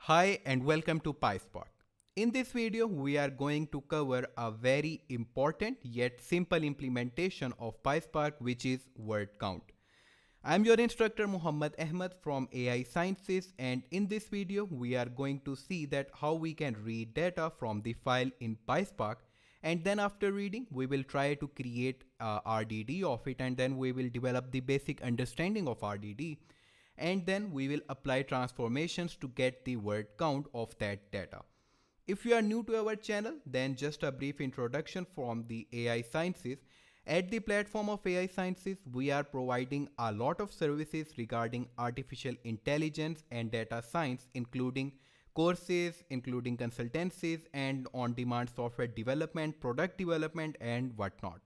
Hi and welcome to PySpark. In this video, we are going to cover a very important yet simple implementation of PySpark, which is word count. I'm your instructor Muhammad Ahmed from AI Sciences, and in this video, we are going to see that how we can read data from the file in PySpark, and then after reading, we will try to create a RDD of it, and then we will develop the basic understanding of RDD, and then we will apply transformations to get the word count of that data. If you are new to our channel, then just a brief introduction from the AI Sciences. At the platform of AI Sciences, we are providing a lot of services regarding artificial intelligence and data science, including courses, including consultancies, and on-demand software development, product development, and whatnot.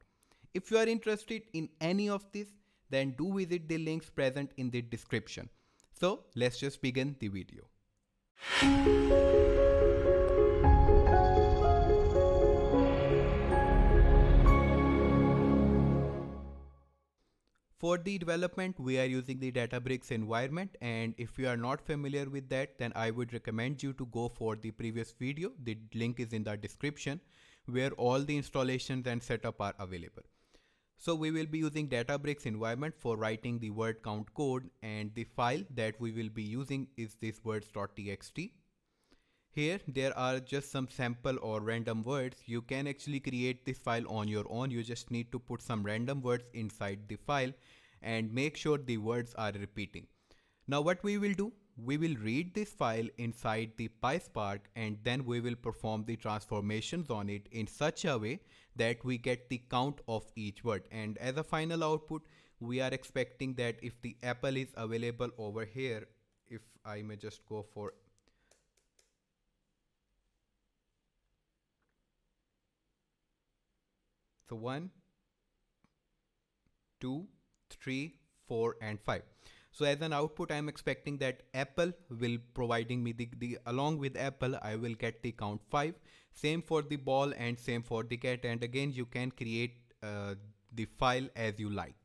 If you are interested in any of this, then do visit the links present in the description. So let's just begin the video. For the development, we are using the Databricks environment, and if you are not familiar with that, then I would recommend you to go for the previous video. The link is in the description where all the installations and setup are available. So we will be using Databricks environment for writing the word count code, and the file that we will be using is this words.txt. Here there are just some sample or random words. You can actually create this file on your own. You just need to put some random words inside the file and make sure the words are repeating. Now what we will do, we will read this file inside the PySpark, and then we will perform the transformations on it in such a way that we get the count of each word. And as a final output, we are expecting that if the apple is available over here, if I may just go for so 1, 2, 3, 4 and 5. So as an output, I am expecting that apple will providing me the along with apple, I will get the count 5. Same for the ball and same for the cat. And again, you can create the file as you like.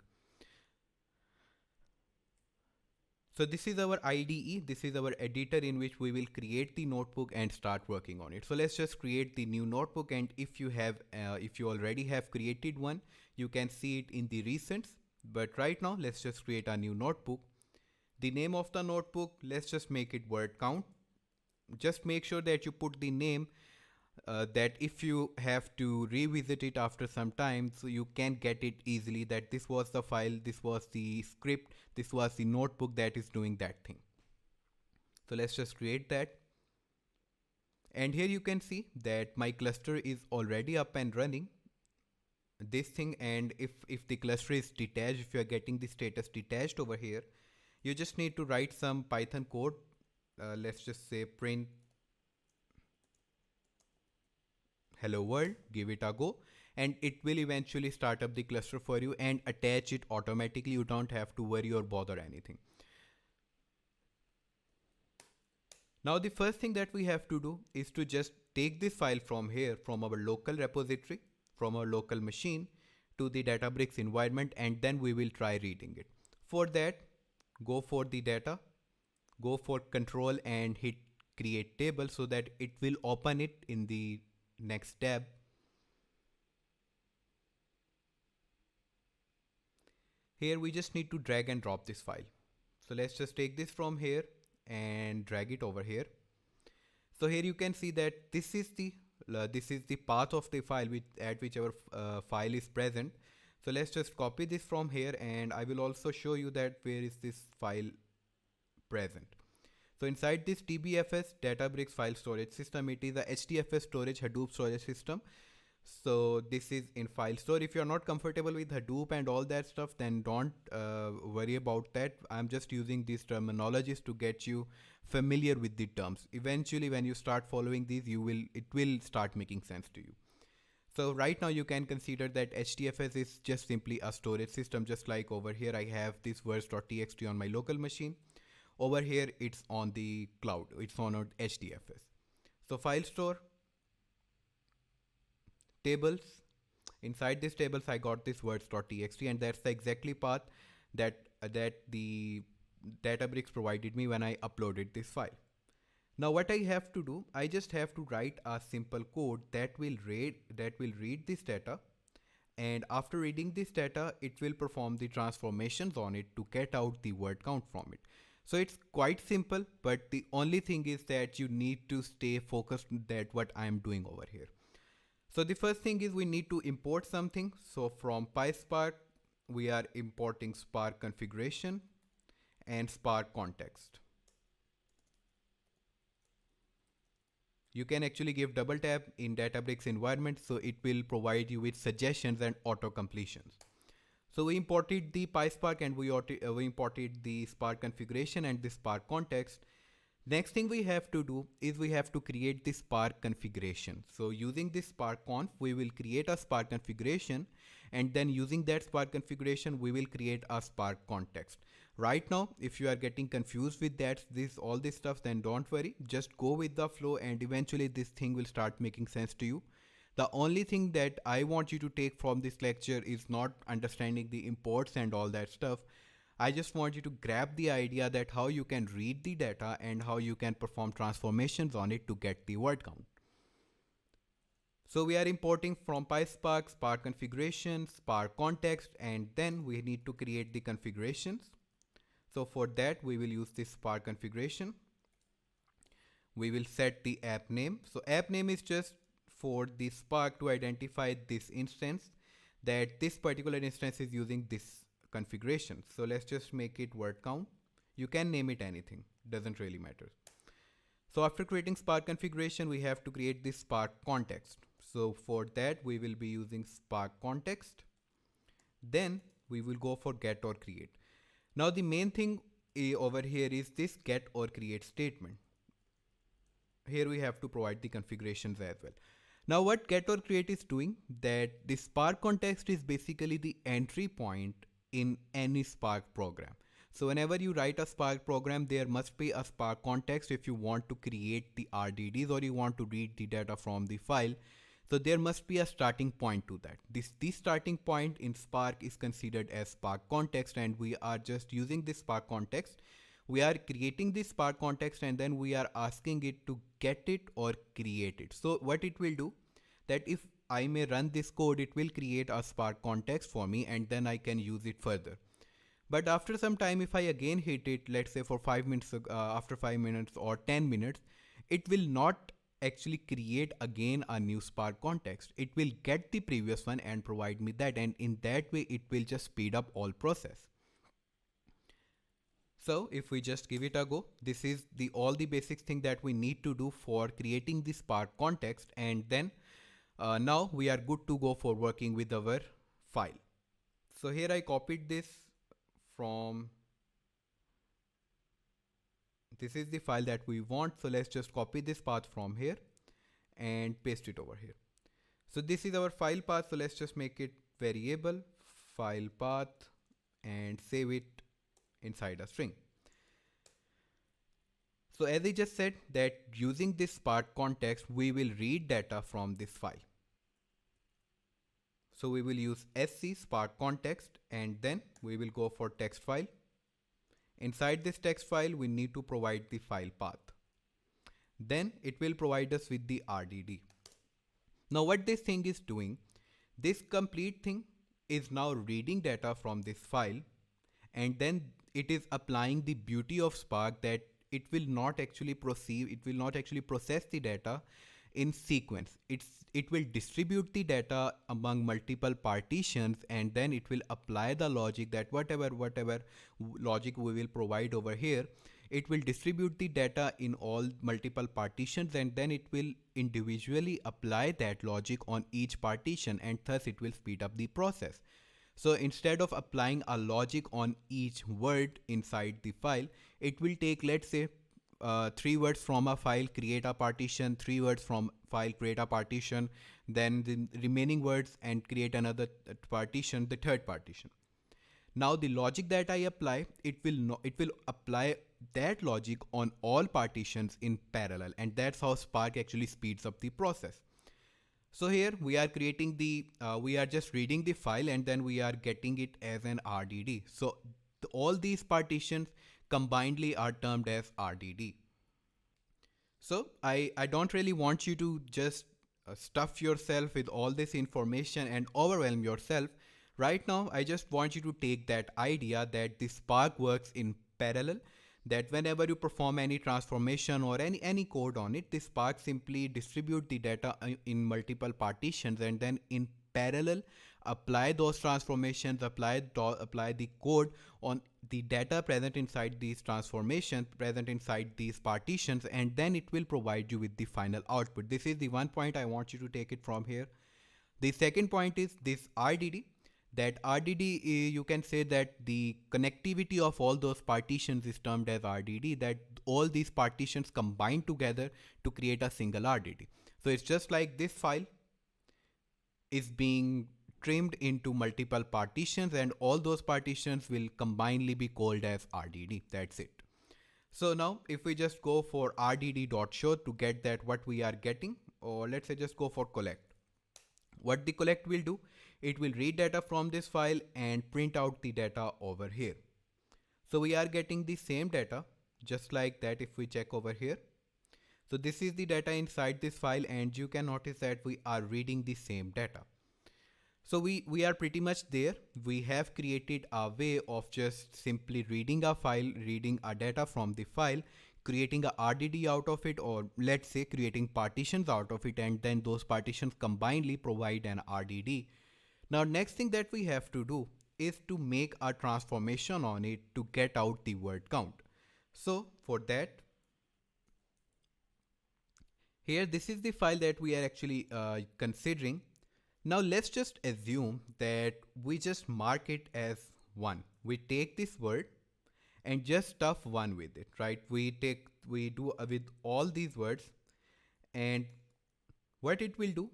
So this is our IDE, this is our editor in which we will create the notebook and start working on it. So let's just create the new notebook, and if you already have created one, you can see it in the recents. But right now, let's just create a new notebook. The name of the notebook, let's just make it word count. Just make sure that you put the name that if you have to revisit it after some time, so you can get it easily that this was the file, this was the script, this was the notebook that is doing that thing. So let's just create that. And here you can see that my cluster is already up and running this thing. And if the cluster is detached, if you are getting the status detached over here, you just need to write some Python code. Let's just say print hello world, give it a go, and it will eventually start up the cluster for you and attach it automatically. You don't have to worry or bother anything. Now the first thing that we have to do is to just take this file from here, from our local repository, from our local machine to the Databricks environment, and then we will try reading it. For that, go for the data, go for control and hit create table so that it will open it in the next tab. Here we just need to drag and drop this file. So let's just take this from here and drag it over here. So here you can see that this is the path of the file at which our file is present. So let's just copy this from here, and I will also show you that where is this file present. So inside this DBFS, Databricks file storage system, it is a HDFS storage Hadoop storage system. So this is in file store. If you're not comfortable with Hadoop and all that stuff, then don't worry about that. I'm just using these terminologies to get you familiar with the terms. Eventually, when you start following these, it will start making sense to you. So right now you can consider that HDFS is just simply a storage system. Just like over here, I have this words.txt on my local machine. Over here, it's on the cloud. It's on HDFS. So file store, tables. Inside these tables, I got this words.txt, and that's the exactly path that the Databricks provided me when I uploaded this file. Now what I have to do, I just have to write a simple code that will read this data, and after reading this data it will perform the transformations on it to get out the word count from it. So it's quite simple, but the only thing is that you need to stay focused that what I'm doing over here. So the first thing is we need to import something. So from PySpark we are importing Spark configuration and Spark context. You can actually give double tap in Databricks environment, so it will provide you with suggestions and auto completions. So we imported the PySpark and we imported the Spark configuration and the Spark context. Next thing we have to do is we have to create the Spark configuration. So using this Spark conf, we will create a Spark configuration, and then using that Spark configuration, we will create a Spark context. Right now, if you are getting confused with all this stuff, then don't worry, just go with the flow and eventually this thing will start making sense to you. The only thing that I want you to take from this lecture is not understanding the imports and all that stuff. I just want you to grab the idea that how you can read the data and how you can perform transformations on it to get the word count. So we are importing from PySpark, Spark configuration, Spark context, and then we need to create the configurations. So for that, we will use this Spark configuration. We will set the app name. So app name is just for the Spark to identify this instance, that this particular instance is using this configuration. So let's just make it word count. You can name it anything, doesn't really matter. So after creating Spark configuration, we have to create this Spark context. So for that, we will be using Spark context. Then we will go for get or create. Now the main thing over here is this get or create statement. Here we have to provide the configurations as well. Now what get or create is doing, that the Spark context is basically the entry point in any Spark program. So whenever you write a Spark program, there must be a Spark context if you want to create the RDDs or you want to read the data from the file. So there must be a starting point to that. This starting point in Spark is considered as Spark context, and we are just using this Spark context. We are creating this Spark context and then we are asking it to get it or create it. So what it will do, that if I may run this code, it will create a Spark context for me and then I can use it further. But after some time, if I again hit it, let's say for 5 minutes, after 5 minutes or 10 minutes, it will not actually create again a new Spark context. It will get the previous one and provide me that, and in that way it will just speed up all process. So if we just give it a go, this is all the basic thing that we need to do for creating the Spark context, and then now we are good to go for working with our file. So here I copied this from, this is the file that we want. So let's just copy this path from here and paste it over here. So this is our file path. So let's just make it variable file path and save it inside a string. So as I just said, that using this Spark context, we will read data from this file. So we will use sc Spark context and then we will go for text file. Inside this text file, we need to provide the file path. Then it will provide us with the RDD. Now what this thing is doing, this complete thing is now reading data from this file, and then it is applying the beauty of Spark that it will not actually process the data in sequence. It will distribute the data among multiple partitions, and then it will apply the logic that whatever logic we will provide over here, it will distribute the data in all multiple partitions, and then it will individually apply that logic on each partition, and thus it will speed up the process. So instead of applying a logic on each word inside the file, it will take, let's say, 3 words from a file, create a partition, 3 words from file, create a partition, then the remaining words and create another partition, the third partition. Now the logic that I apply, it will apply that logic on all partitions in parallel, and that's how Spark actually speeds up the process. So here we are creating we are just reading the file and then we are getting it as an RDD. So all these partitions combinedly are termed as RDD. So I don't really want you to just stuff yourself with all this information and overwhelm yourself. Right now, I just want you to take that idea that the Spark works in parallel, that whenever you perform any transformation or any code on it, the Spark simply distribute the data in multiple partitions, and then in parallel apply those transformations, apply the code on the data present inside these transformations, present inside these partitions, and then it will provide you with the final output. This is the one point I want you to take it from here. The second point is this RDD. That RDD, you can say that the connectivity of all those partitions is termed as RDD, that all these partitions combine together to create a single RDD. So it's just like this file is being trimmed into multiple partitions, and all those partitions will combinedly be called as RDD. That's it. So now if we just go for rdd.show to get that what we are getting, or let's say just go for collect. What the collect will do, it will read data from this file and print out the data over here. So we are getting the same data just like that if we check over here. So this is the data inside this file, and you can notice that we are reading the same data. So we are pretty much there. We have created a way of just simply reading a file, reading a data from the file, creating a RDD out of it, or let's say creating partitions out of it, and then those partitions combinedly provide an RDD. Now next thing that we have to do is to make a transformation on it to get out the word count. So for that, here this is the file that we are actually considering. Now let's just assume that we just mark it as 1. We take this word and just stuff 1 with it, right? We do with all these words, and what it will do,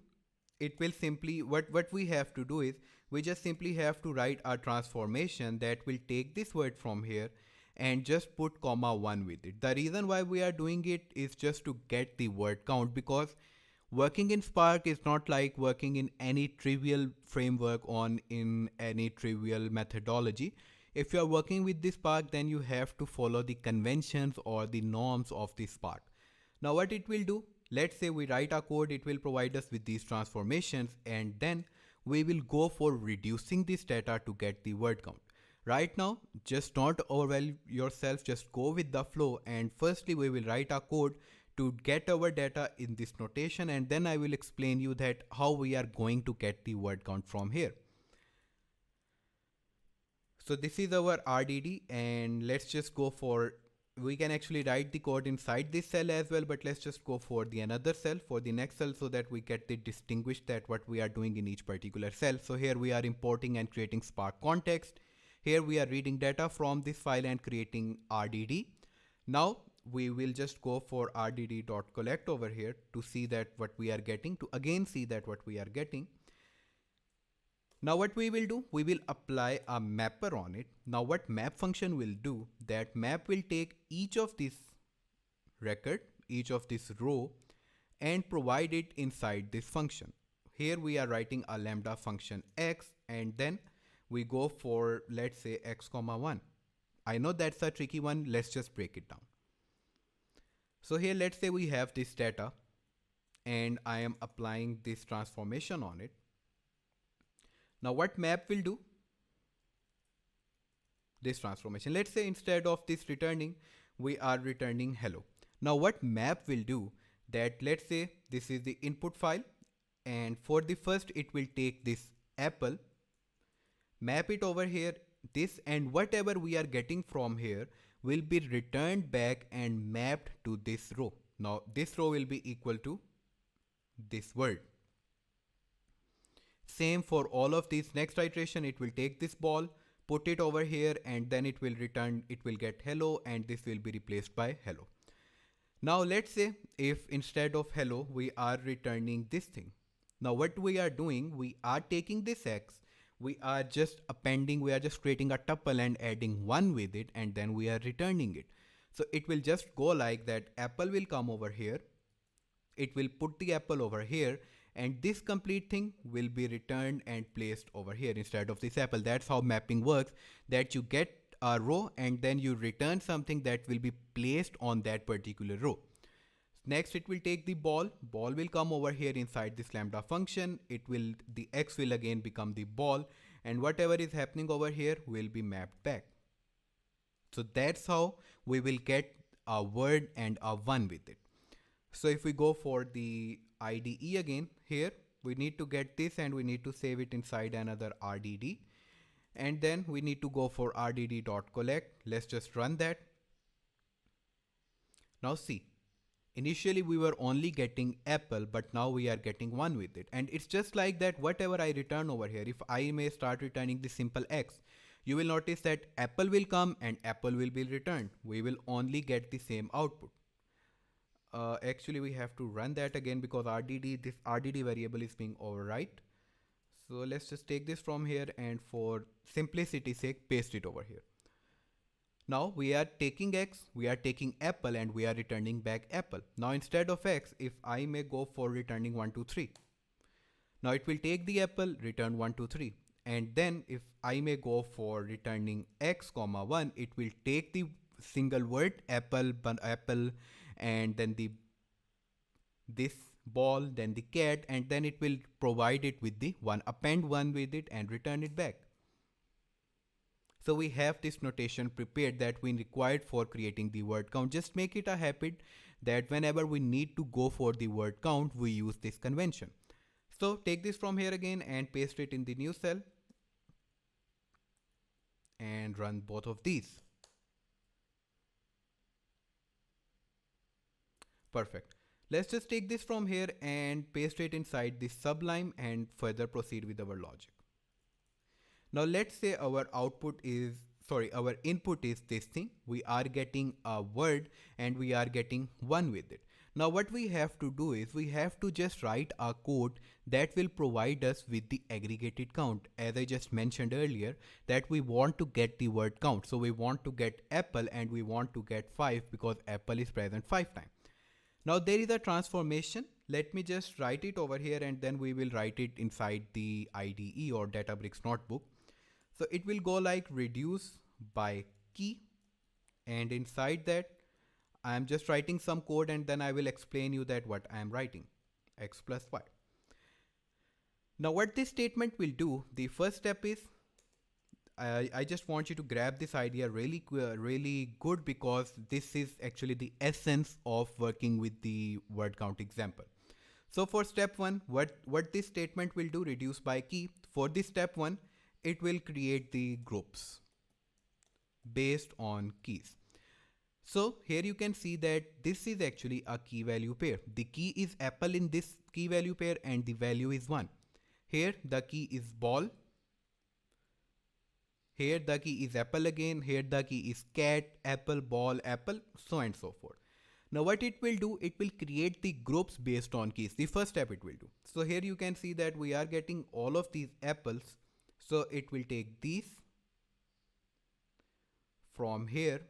it will simply, what we have to do is we just simply have to write a transformation that will take this word from here and just put comma 1 with it. The reason why we are doing it is just to get the word count, because working in Spark is not like working in any trivial framework on in any trivial methodology. If you are working with this Spark, then you have to follow the conventions or the norms of the Spark. Now what it will do, let's say we write our code, it will provide us with these transformations, and then we will go for reducing this data to get the word count. Right now, just not overwhelm yourself, just go with the flow, and firstly we will write our code to get our data in this notation, and then I will explain you that how we are going to get the word count from here. So this is our RDD, and let's just go for, we can actually write the code inside this cell as well, but let's just go for the another cell, for the next cell, so that we get the distinguish that what we are doing in each particular cell. So here we are importing and creating Spark context. Here we are reading data from this file and creating RDD. Now we will just go for rdd.collect over here to see that what we are getting, to again see that what we are getting. Now what we will do, we will apply a mapper on it. Now what map function will do, that map will take each of this record, each of this row, and provide it inside this function. Here we are writing a lambda function x, and then we go for, let's say, x comma 1. I know that's a tricky one, let's just break it down. So here let's say we have this data and I am applying this transformation on it. Now what map will do? This transformation. Let's say instead of this returning, we are returning hello. Now what map will do, that let's say this is the input file, and for the first it will take this apple, map it over here, this, and whatever we are getting from here will be returned back and mapped to this row. Now this row will be equal to this word. Same for all of these. Next iteration, it will take this ball, put it over here, and then it will return, it will get hello, and this will be replaced by hello. Now let's say if instead of hello we are returning this thing. Now what we are doing, we are taking this x, we are just appending, we are just creating a tuple and adding 1 with it, and then we are returning it. So it will just go like that. Apple will come over here, it will put the apple over here, and this complete thing will be returned and placed over here instead of this apple. That's how mapping works, that you get a row and then you return something that will be placed on that particular row. Next, it will take the ball. Ball will come over here inside this lambda function. The x will again become the ball, and whatever is happening over here will be mapped back. So that's how we will get a word and a one with it. So if we go for the IDE again, here we need to get this and we need to save it inside another RDD. And then we need to go for rdd.collect. Let's just run that. Now see, initially we were only getting apple, but now we are getting one with it. And it's just like that whatever I return over here, if I may start returning the simple x, you will notice that apple will come and apple will be returned. We will only get the same output. Actually, we have to run that again because this RDD variable is being overwrite. So let's just take this from here and for simplicity's sake, paste it over here. Now we are taking x, we are taking apple, and we are returning back apple. Now instead of x, if I may go for returning 1, 2, 3. Now it will take the apple, return 1, 2, 3. And then if I may go for returning x, 1, it will take the single word apple, and then this ball, then the cat, and then it will provide it with the one, append one with it and return it back. So we have this notation prepared that we required for creating the word count. Just make it a habit that whenever we need to go for the word count, we use this convention. So take this from here again and paste it in the new cell and run both of these. Perfect. Let's just take this from here and paste it inside this sublime and further proceed with our logic. Now let's say our input is this thing. We are getting a word and we are getting one with it. Now what we have to do is we have to just write a code that will provide us with the aggregated count. As I just mentioned earlier, that we want to get the word count. So we want to get apple and we want to get 5 because apple is present 5 times. Now there is a transformation. Let me just write it over here and then we will write it inside the IDE or Databricks notebook. So it will go like reduce by key, and inside that I am just writing some code and then I will explain you that what I am writing, x plus y. Now what this statement will do, the first step is I just want you to grab this idea really good because this is actually the essence of working with the word count example. So for step 1, what this statement will do, reduce by key. For this step 1, it will create the groups based on keys. So here you can see that this is actually a key value pair. The key is apple in this key value pair and the value is 1. Here the key is ball. Here the key is apple again. Here the key is cat, apple, ball, apple, so and so forth. Now what it will do, it will create the groups based on keys. The first step it will do. So here you can see that we are getting all of these apples. So it will take these from here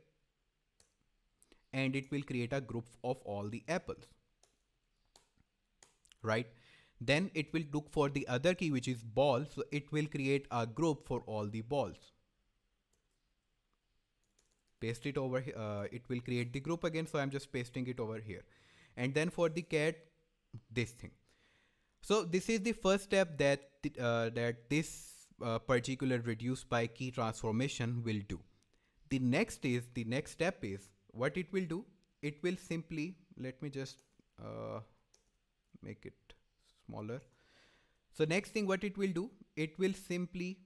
and it will create a group of all the apples, right? Then it will look for the other key which is ball. So it will create a group for all the balls. Paste it over here. It will create the group again. So I'm just pasting it over here. And then for the cat, this thing. So this is the first step that this particular reduce by key transformation will do. The next step is what it will do. It will simply, let me just make it smaller. So next thing what it will do, it will simply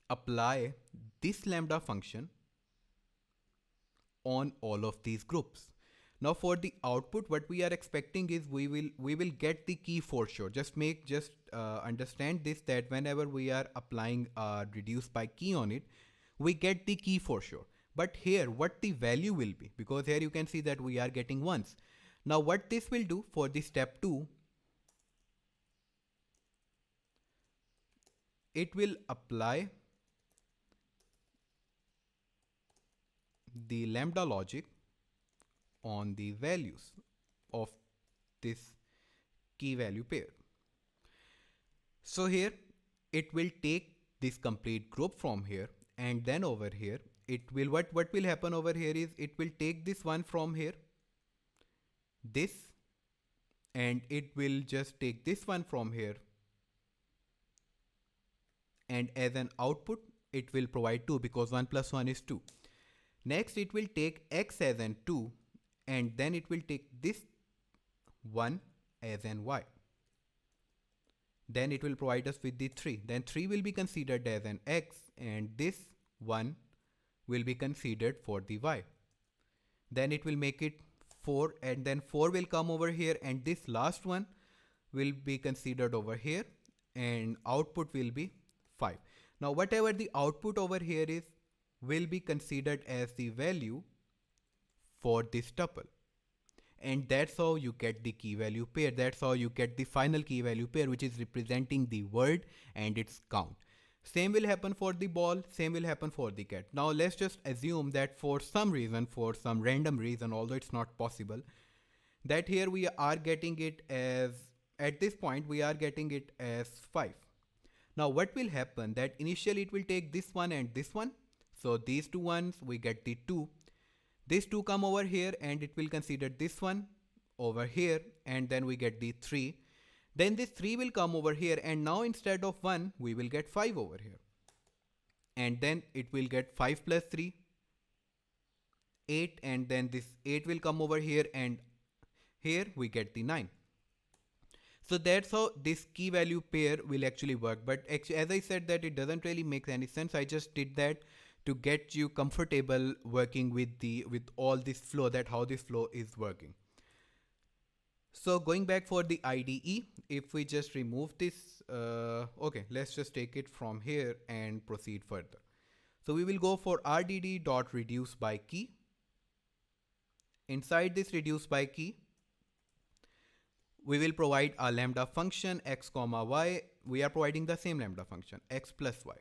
apply this lambda function on all of these groups. Now for the output, what we are expecting is we will get the key for sure. Just understand this, that whenever we are applying reduce by key on it, we get the key for sure. But here what the value will be, because here you can see that we are getting ones. Now what this will do for the step 2, it will apply the lambda logic on the values of this key value pair. So here it will take this complete group from here, and then over here it will what will happen over here is it will take this one from here this, and it will just take this one from here, and as an output it will provide 2 because 1 plus 1 is 2. Next it will take x as an 2, and then it will take this 1 as an y. Then it will provide us with the 3. Then 3 will be considered as an x, and this 1 will be considered for the y. Then it will make it 4, and then 4 will come over here, and this last one will be considered over here, and output will be 5. Now whatever the output over here is will be considered as the value for this tuple. And that's how you get the key value pair. That's how you get the final key value pair, which is representing the word and its count. Same will happen for the ball, same will happen for the cat. Now let's just assume that for some reason, for some random reason, although it's not possible, that here we are getting it as, at this point we are getting it as 5. Now what will happen, that initially it will take this one and this one. So these two ones, we get the 2. These 2 come over here, and it will consider this one over here, and then we get the 3. Then this 3 will come over here, and now instead of 1 we will get 5 over here, and then it will get 5 plus 3, 8, and then this 8 will come over here, and here we get the 9. So that's how this key value pair will actually work. But actually, as I said, that it doesn't really make any sense. I just did that to get you comfortable working with all this flow, that how this flow is working. So going back for the IDE, if we just remove this, okay, let's just take it from here and proceed further. So we will go for rdd.reduce by key. Inside this reduce by key, we will provide a lambda function x comma y. We are providing the same lambda function x plus y.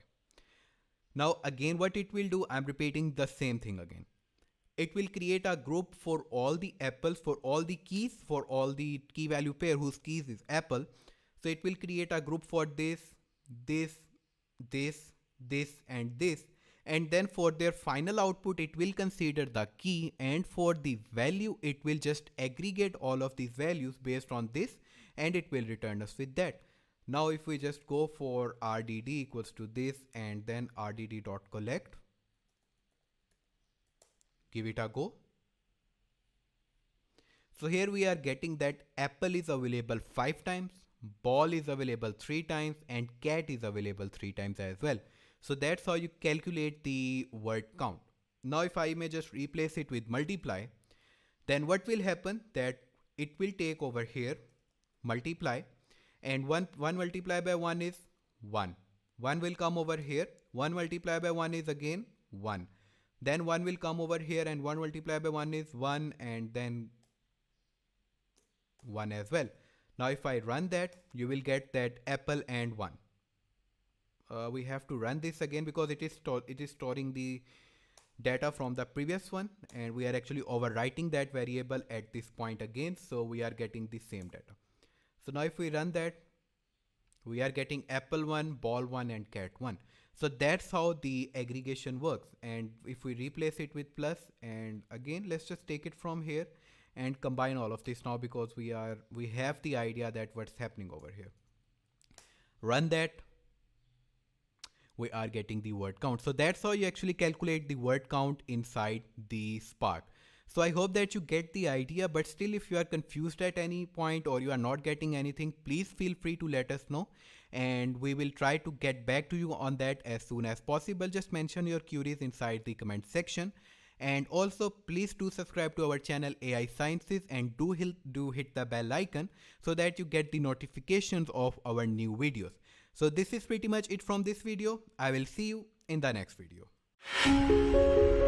Now again what it will do, I'm repeating the same thing again. It will create a group for all the apples, for all the keys, for all the key value pair whose keys is apple. So it will create a group for this, this, this, this, and this. And then for their final output, it will consider the key, and for the value, it will just aggregate all of these values based on this, and it will return us with that. Now if we just go for rdd equals to this, and then rdd.collect, give it a go. So here we are getting that apple is available 5 times, ball is available 3 times, and cat is available 3 times as well. So that's how you calculate the word count. Now if I may just replace it with multiply, then what will happen, that it will take over here multiply, and 1 multiplied by 1 is 1. 1 will come over here, 1 multiplied by 1 is again 1. Then 1 will come over here, and 1 multiplied by 1 is 1, and then 1 as well. Now if I run that, you will get that apple and 1. We have to run this again because it is storing the data from the previous one, and we are actually overwriting that variable at this point again, so we are getting the same data. So now if we run that, we are getting apple 1, ball 1, and cat 1. So that's how the aggregation works. And if we replace it with plus, and again let's just take it from here and combine all of this now, because we have the idea that what's happening over here. Run that, we are getting the word count. So that's how you actually calculate the word count inside the Spark. So I hope that you get the idea, but still if you are confused at any point or you are not getting anything, please feel free to let us know, and we will try to get back to you on that as soon as possible. Just mention your queries inside the comment section, and also please do subscribe to our channel AI Sciences, and do hit the bell icon so that you get the notifications of our new videos. So this is pretty much it from this video. I will see you in the next video.